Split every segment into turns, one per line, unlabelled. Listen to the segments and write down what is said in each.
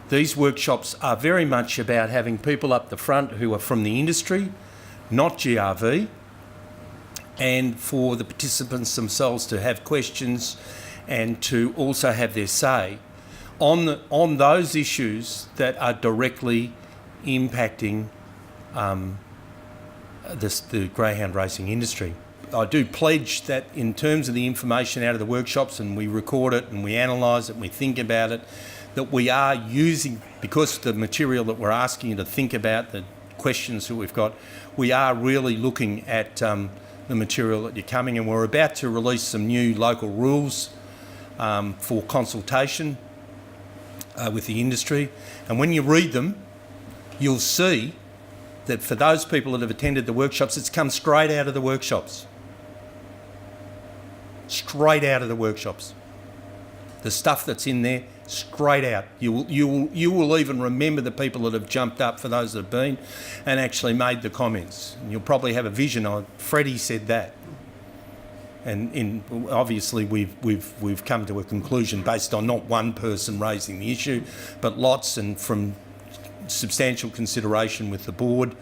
These workshops are very much about having people up the front who are from the industry, not GRV, and for the participants themselves to have questions and to also have their say on those issues that are directly impacting the greyhound racing industry. I do pledge that in terms of the information out of the workshops, and we record it and we analyse it and we think about it, that we are using, because the material that we're asking you to think about, the questions that we've got, we are really looking at the material that you're coming, and we're about to release some new local rules for consultation with the industry. And when you read them, you'll see that for those people that have attended the workshops, it's come straight out of the workshops. Straight out of the workshops. The stuff that's in there, straight out. You will even remember the people that have jumped up, for those that have been, and actually made the comments. And you'll probably have a vision of Freddie said that. And obviously we've come to a conclusion based on not one person raising the issue, but lots, and from substantial consideration with the board,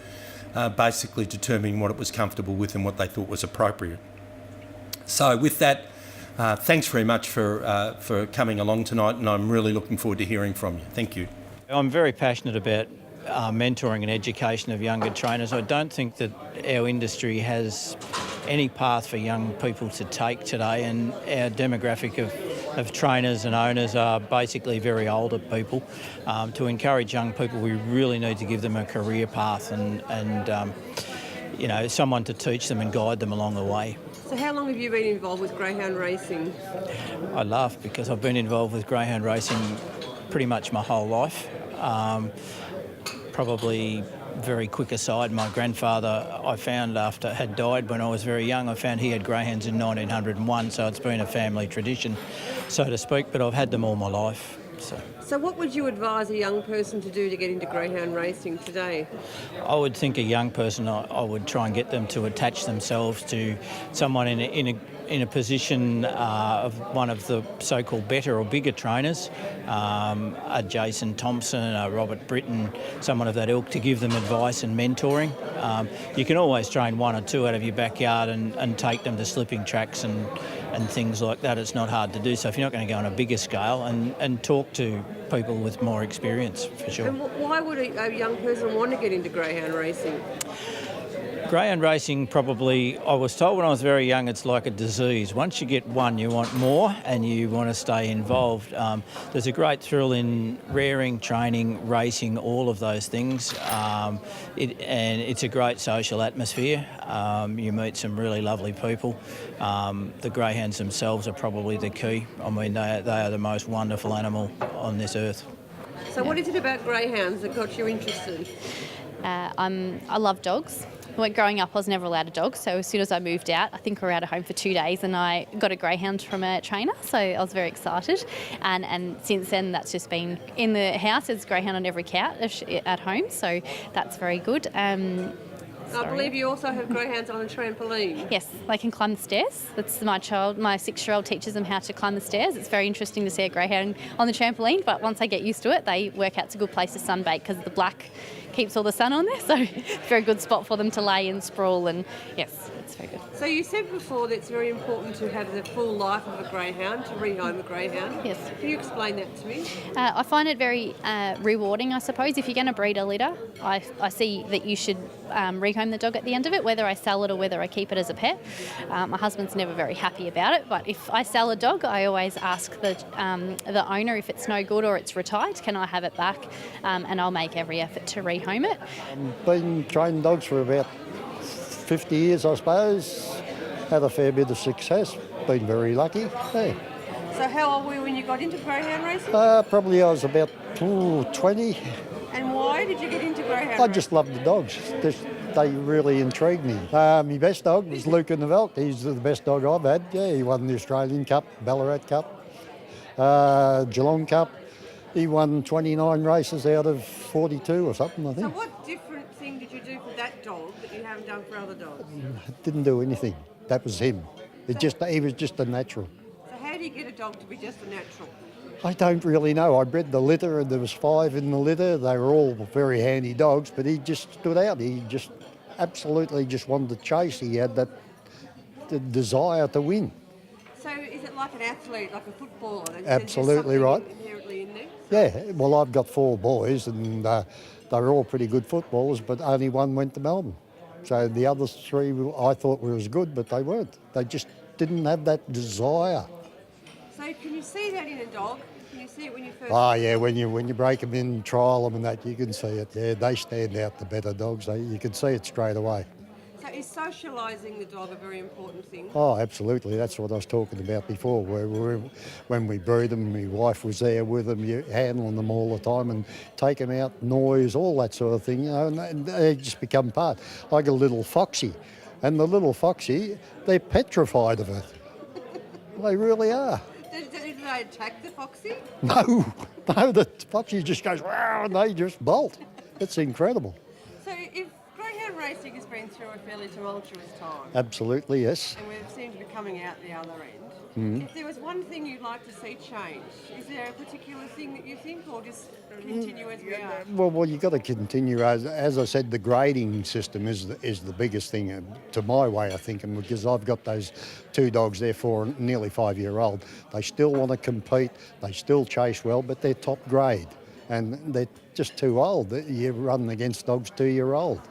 basically determining what it was comfortable with and what they thought was appropriate. So with that, thanks very much for coming along tonight, and I'm really looking forward to hearing from you. Thank you.
I'm very passionate about mentoring and education of younger trainers. I don't think that our industry has any path for young people to take today, and our demographic of trainers and owners are basically very older people. To encourage young people, we really need to give them a career path and someone to teach them and guide them along the way.
So how long have you been involved with greyhound racing?
I laugh because I've been involved with greyhound racing pretty much my whole life. Probably very quick aside, my grandfather, I found had died when I was very young. I found he had greyhounds in 1901, so it's been a family tradition, so to speak, but I've had them all my life.
So what would you advise a young person to do to get into greyhound racing today?
I would think a young person, I would try and get them to attach themselves to someone in a position of one of the so-called better or bigger trainers, a Jason Thompson, a Robert Britton, someone of that ilk, to give them advice and mentoring. You can always train one or two out of your backyard and take them to slipping tracks and things like that. It's not hard to do. So if you're not going to go on a bigger scale, and talk to people with more experience, for sure.
And why would a young person want to get into greyhound racing?
Greyhound racing, probably, I was told when I was very young, it's like a disease. Once you get one, you want more and you want to stay involved. There's a great thrill in rearing, training, racing, all of those things. And it's a great social atmosphere. You meet some really lovely people. The greyhounds themselves are probably the key. I mean, they are the most wonderful animal on this earth.
So what is it about greyhounds that got you interested?
I love dogs. Growing up, I was never allowed a dog, so as soon as I moved out, I think we were out of home for 2 days, and I got a greyhound from a trainer, so I was very excited. And since then, that's just been in the house. There's greyhound on every couch at home, so that's very good. I
believe you also have greyhounds on a trampoline.
Yes, they can climb the stairs. That's my 6-year-old teaches them how to climb the stairs. It's very interesting to see a greyhound on the trampoline, but once they get used to it, they work out it's a good place to sunbake because the black keeps all the sun on there, so very good spot for them to lay and sprawl, and yes, it's very good.
So you said before that it's very important to have the full life of a greyhound, to rehome a greyhound.
Yes.
Can you explain that to me?
I find it very rewarding, I suppose. If you're going to breed a litter, I see that you should rehome the dog at the end of it, whether I sell it or whether I keep it as a pet. My husband's never very happy about it, but if I sell a dog, I always ask the owner if it's no good or it's retired, can I have it back? And I'll make every effort to rehome it.
I've been training dogs for about 50 years, I suppose. Had a fair bit of success. Been very lucky. Yeah.
So how old were you when you got into greyhound racing?
Probably I was about 20.
And why did you get into greyhound
I
racing?
just loved the dogs. They really intrigued me. My best dog was Luke in the Veldt. He's the best dog I've had. Yeah, he won the Australian Cup, Ballarat Cup, Geelong Cup. He won 29 races out of 42 or something, I think.
So what different thing did you do for that dog that you haven't done for other dogs?
Didn't do anything. That was him. He was just a natural.
So how do you get a dog to be just a natural?
I don't really know. I bred the litter and there was 5 in the litter. They were all very handy dogs, but he just stood out. He just absolutely just wanted to chase. He had that the desire to win.
So is it like an athlete, like a footballer? There's
Absolutely
something
right.
inherently in there?
Yeah, well, I've got 4 boys and they were all pretty good footballers, but only one went to Melbourne. So the other 3 I thought were as good, but they weren't. They just didn't have that desire.
So can you see that in a dog? Can you see it when you first...
Oh yeah, when you break them in, trial them and that, you can see it. Yeah, they stand out, the better dogs. You can see it straight away.
So is socialising the dog a very important thing?
Oh, absolutely. That's what I was talking about before. When we breed them, my wife was there with them, you handling them all the time and take them out, noise, all that sort of thing. You know, and they just become part. Like a little foxy, and the little foxy, they're petrified of it. They really are.
Did they attack the foxy?
No, the foxy just goes wow, and they just bolt. It's incredible.
So if greyhound racing has been through a fairly tumultuous time,
Absolutely, yes.
and we seem to be coming out the other end, if there was one thing you'd like to see change, is there a particular thing that you think, or just continue as we are?
Well, you've got to continue. As I said, the grading system is the biggest thing to my way of thinking, because I've got those 2 dogs there, nearly 5-year-old. They still want to compete, they still chase well, but they're top grade, and they're just too old. You're running against dogs 2-year-old.